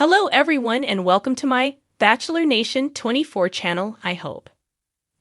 Hello everyone and welcome to my Bachelor Nation 24 channel. I hope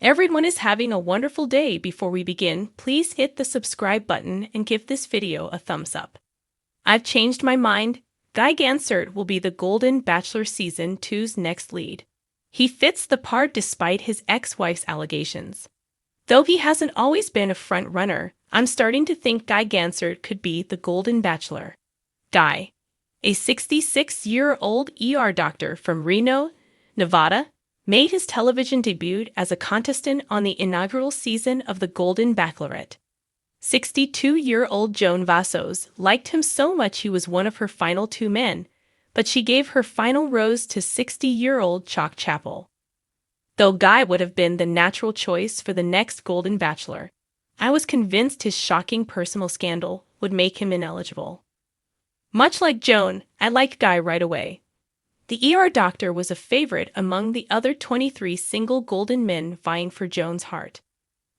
everyone is having a wonderful day. Before we begin, please hit the subscribe button and give this video a thumbs up. I've changed my mind. Guy Gansert will be the Golden Bachelor Season 2's next lead. He fits the part despite his ex-wife's allegations. Though he hasn't always been a front-runner, I'm starting to think Guy Gansert could be the Golden Bachelor. Guy, a 66-year-old ER doctor from Reno, Nevada, made his television debut as a contestant on the inaugural season of The Golden Bachelorette. 62-year-old Joan Vassos liked him so much he was one of her final two men, but she gave her final rose to 60-year-old Chuck Chappell. Though Guy would have been the natural choice for the next Golden Bachelor, I was convinced his shocking personal scandal would make him ineligible. Much like Joan, I liked Guy right away. The ER doctor was a favorite among the other 23 single golden men vying for Joan's heart.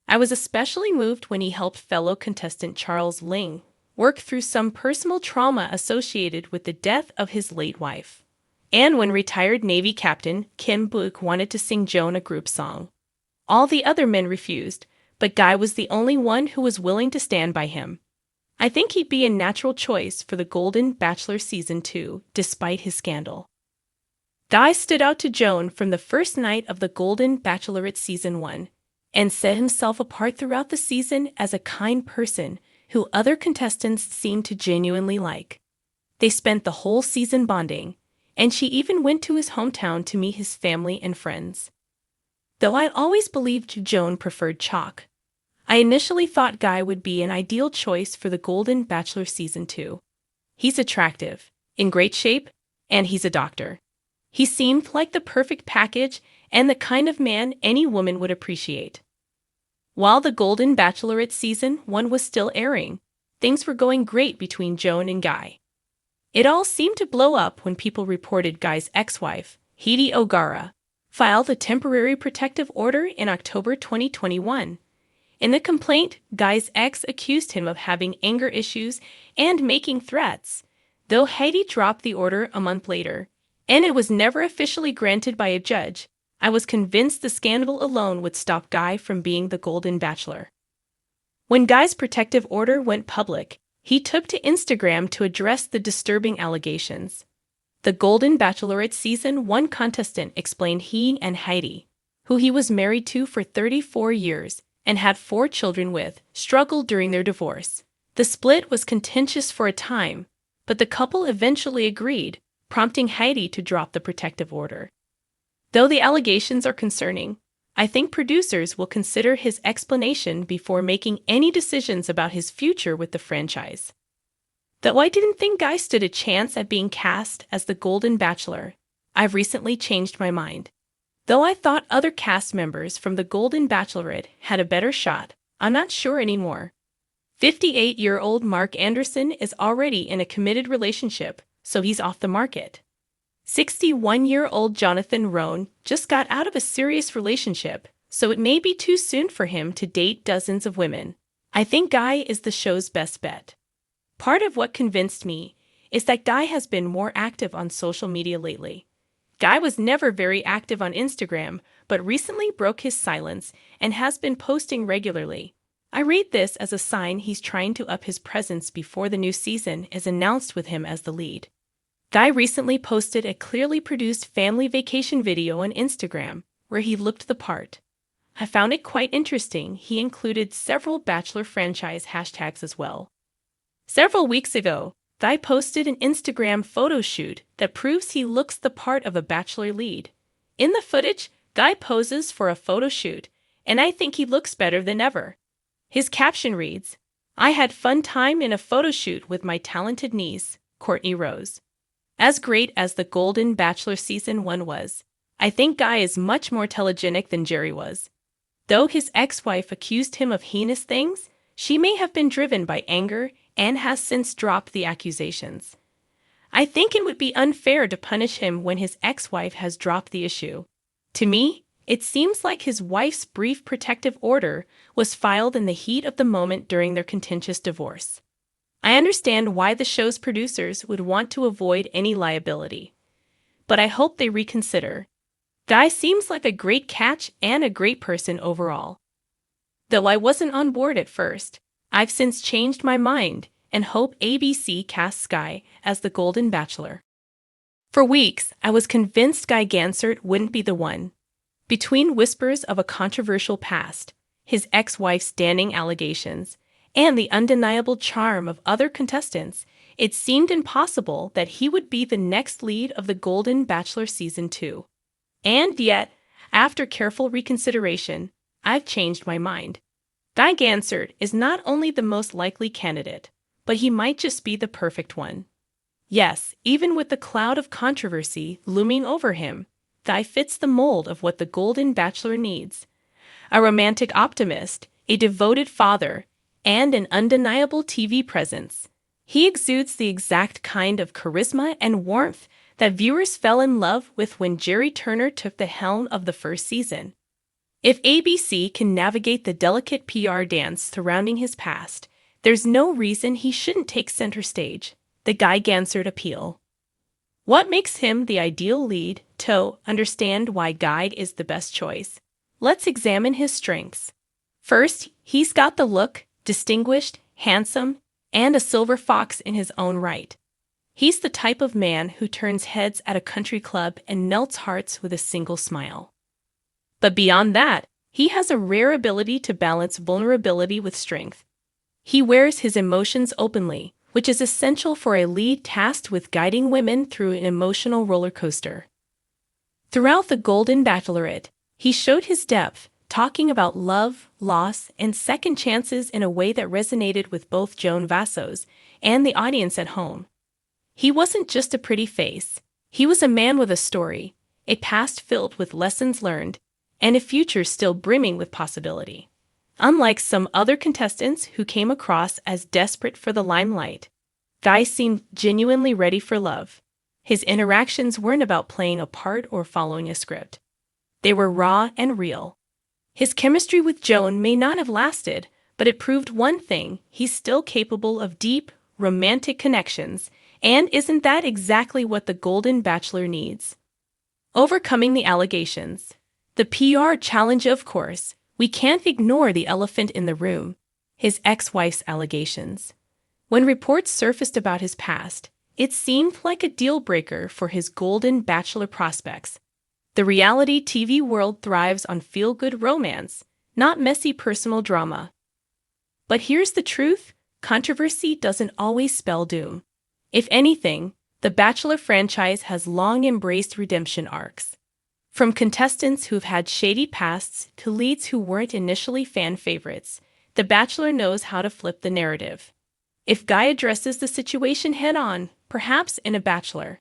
I was especially moved when he helped fellow contestant Charles Ling work through some personal trauma associated with the death of his late wife, and when retired Navy Captain Kim Book wanted to sing Joan a group song. All the other men refused, but Guy was the only one who was willing to stand by him. I think he'd be a natural choice for the Golden Bachelor Season 2, despite his scandal. Guy stood out to Joan from the first night of the Golden Bachelorette Season 1, and set himself apart throughout the season as a kind person who other contestants seemed to genuinely like. They spent the whole season bonding, and she even went to his hometown to meet his family and friends. Though I always believed Joan preferred Chuck, I initially thought Guy would be an ideal choice for the Golden Bachelor Season 2. He's attractive, in great shape, and he's a doctor. He seemed like the perfect package and the kind of man any woman would appreciate. While the Golden Bachelorette Season 1 was still airing, things were going great between Joan and Guy. It all seemed to blow up when people reported Guy's ex-wife, Heidi O'Gara, filed a temporary protective order in October 2021. In the complaint, Guy's ex accused him of having anger issues and making threats, though Heidi dropped the order a month later, and it was never officially granted by a judge. I was convinced the scandal alone would stop Guy from being the Golden Bachelor. When Guy's protective order went public, he took to Instagram to address the disturbing allegations. The Golden Bachelorette Season 1 contestant explained he and Heidi, who he was married to for 34 years, and had 4 children with, struggled during their divorce. The split was contentious for a time, but the couple eventually agreed, prompting Heidi to drop the protective order. Though the allegations are concerning, I think producers will consider his explanation before making any decisions about his future with the franchise. Though I didn't think Guy stood a chance at being cast as the Golden Bachelor, I've recently changed my mind. Though I thought other cast members from the Golden Bachelorette had a better shot, I'm not sure anymore. 58-year-old Mark Anderson is already in a committed relationship, so he's off the market. 61-year-old Jonathan Roan just got out of a serious relationship, so it may be too soon for him to date dozens of women. I think Guy is the show's best bet. Part of what convinced me is that Guy has been more active on social media lately. Guy was never very active on Instagram, but recently broke his silence and has been posting regularly. I read this as a sign he's trying to up his presence before the new season is announced with him as the lead. Guy recently posted a clearly produced family vacation video on Instagram where he looked the part. I found it quite interesting. He included several Bachelor franchise hashtags as well. Several weeks ago, Guy posted an Instagram photo shoot that proves he looks the part of a Bachelor lead. In the footage, Guy poses for a photo shoot, and I think he looks better than ever. His caption reads, "I had fun time in a photo shoot with my talented niece, Courtney Rose." As great as the Golden Bachelor Season 1 was, I think Guy is much more telegenic than Jerry was. Though his ex-wife accused him of heinous things, she may have been driven by anger and has since dropped the accusations. I think it would be unfair to punish him when his ex-wife has dropped the issue. To me, it seems like his wife's brief protective order was filed in the heat of the moment during their contentious divorce. I understand why the show's producers would want to avoid any liability. but I hope they reconsider. Guy seems like a great catch and a great person overall. Though I wasn't on board at first, I've since changed my mind and hope ABC casts Guy as the Golden Bachelor. For weeks, I was convinced Guy Gansert wouldn't be the one. Between whispers of a controversial past, his ex-wife's damning allegations, and the undeniable charm of other contestants, it seemed impossible that he would be the next lead of the Golden Bachelor Season 2. And yet, after careful reconsideration, I've changed my mind. Guy Gansert is not only the most likely candidate, but he might just be the perfect one. Yes, even with the cloud of controversy looming over him, Guy fits the mold of what the Golden Bachelor needs. A romantic optimist, a devoted father, and an undeniable TV presence. He exudes the exact kind of charisma and warmth that viewers fell in love with when Jerry Turner took the helm of the first season. If ABC can navigate the delicate PR dance surrounding his past, there's no reason he shouldn't take center stage. The Guy Gansert appeal. What makes him the ideal lead? To understand why Guy is the best choice, let's examine his strengths. First, he's got the look, distinguished, handsome, and a silver fox in his own right. He's the type of man who turns heads at a country club and melts hearts with a single smile. But beyond that, he has a rare ability to balance vulnerability with strength. He wears his emotions openly, which is essential for a lead tasked with guiding women through an emotional roller coaster. Throughout the Golden Bachelorette, he showed his depth, talking about love, loss, and second chances in a way that resonated with both Joan Vassos and the audience at home. He wasn't just a pretty face. He was a man with a story, a past filled with lessons learned, and a future still brimming with possibility. Unlike some other contestants who came across as desperate for the limelight, Guy seemed genuinely ready for love. His interactions weren't about playing a part or following a script. They were raw and real. His chemistry with Joan may not have lasted, but it proved one thing: he's still capable of deep, romantic connections, and isn't that exactly what the Golden Bachelor needs? Overcoming the allegations. The PR challenge, of course. We can't ignore the elephant in the room: his ex-wife's allegations. When reports surfaced about his past, it seemed like a deal-breaker for his Golden Bachelor prospects. The reality TV world thrives on feel-good romance, not messy personal drama. But here's the truth: controversy doesn't always spell doom. If anything, the Bachelor franchise has long embraced redemption arcs. From contestants who've had shady pasts to leads who weren't initially fan favorites, The Bachelor knows how to flip the narrative. If Guy addresses the situation head-on, perhaps in a Bachelor,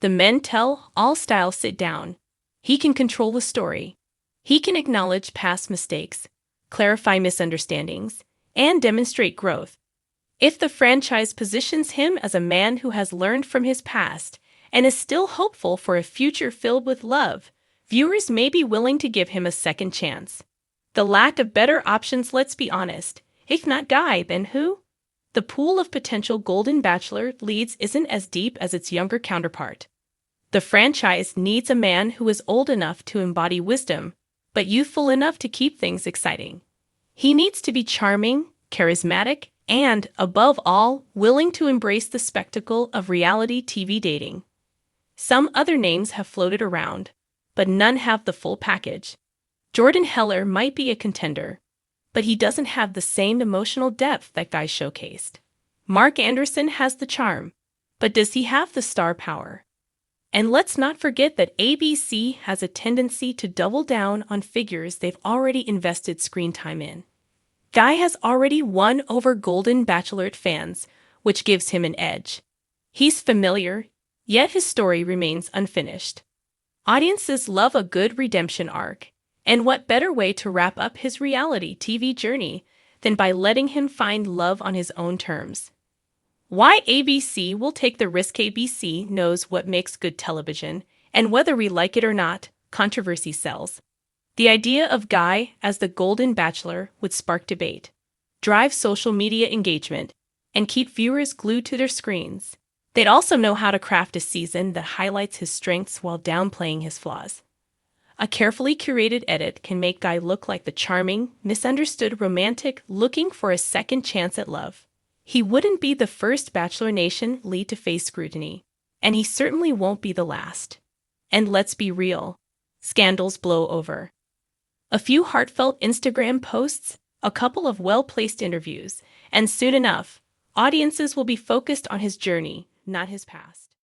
the men tell all style sit down, he can control the story. He can acknowledge past mistakes, clarify misunderstandings, and demonstrate growth. If the franchise positions him as a man who has learned from his past and is still hopeful for a future filled with love, viewers may be willing to give him a second chance. The lack of better options, let's be honest. If not Guy, then who? The pool of potential Golden Bachelor leads isn't as deep as its younger counterpart. The franchise needs a man who is old enough to embody wisdom, but youthful enough to keep things exciting. He needs to be charming, charismatic, and, above all, willing to embrace the spectacle of reality TV dating. Some other names have floated around, but none have the full package. Jordan Heller might be a contender, but he doesn't have the same emotional depth that Guy showcased. Mark Anderson has the charm, but does he have the star power? And let's not forget that ABC has a tendency to double down on figures they've already invested screen time in. Guy has already won over Golden Bachelorette fans, which gives him an edge. He's familiar, yet his story remains unfinished. Audiences love a good redemption arc, and what better way to wrap up his reality TV journey than by letting him find love on his own terms? Why ABC will take the risk? ABC knows what makes good television, and whether we like it or not, controversy sells. The idea of Guy as the Golden Bachelor would spark debate, drive social media engagement, and keep viewers glued to their screens. They'd also know how to craft a season that highlights his strengths while downplaying his flaws. A carefully curated edit can make Guy look like the charming, misunderstood romantic looking for a second chance at love. He wouldn't be the first Bachelor Nation lead to face scrutiny, and he certainly won't be the last. And let's be real, scandals blow over. A few heartfelt Instagram posts, a couple of well-placed interviews, and soon enough, audiences will be focused on his journey, not his past.